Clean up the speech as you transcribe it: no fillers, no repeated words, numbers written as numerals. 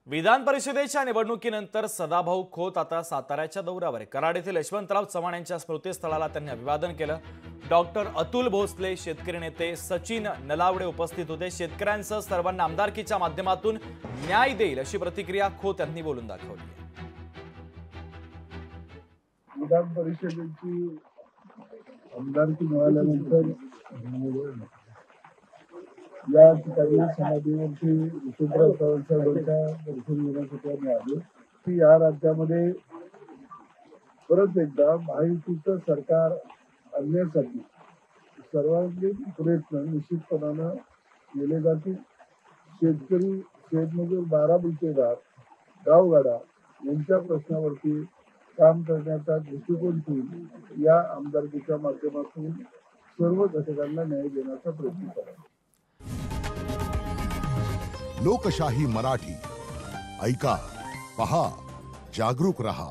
विधान परिषदेच्या निवडणुकीनंतर सदाभाऊ खोत आता साताऱ्याच्या दौऱ्यावर आहे। कराड येथील यशवंतराव चव्हाण यांच्या स्मृतीस्थळाला त्यांनी अभिवादन केलं। डॉक्टर अतुल भोसले, शेतकरी नेते सचिन नलावडे उपस्थित होते। शेतकऱ्यांसह सर्वांना आमदारकीच्या माध्यमातून न्याय देईल अशी प्रतिक्रिया खोत यांनी बोलून दाखवली। विधान परिषदेची आमदारकी मिळाल्यानंतर या ठिकाणी समाधीवरती यशवंतराव चव्हाणांच्या दर्शन घेण्यासाठी आम्ही आलो की या राज्यामध्ये परत एकदा महायुतीचं सरकार आणण्यासाठी सर्वांगीण प्रयत्न निश्चितपणानं केले जातील। शेतकरी, शेतमजूर, बाराबुलतेदार, गावगाडा यांच्या प्रश्नावरती काम करण्याचा दृष्टिकोन ठेवून या आमदारकीच्या माध्यमातून सर्व घटकांना न्याय देण्याचा प्रयत्न करा। लोकशाही मराठी ऐका, पहा, जागरूक रहा।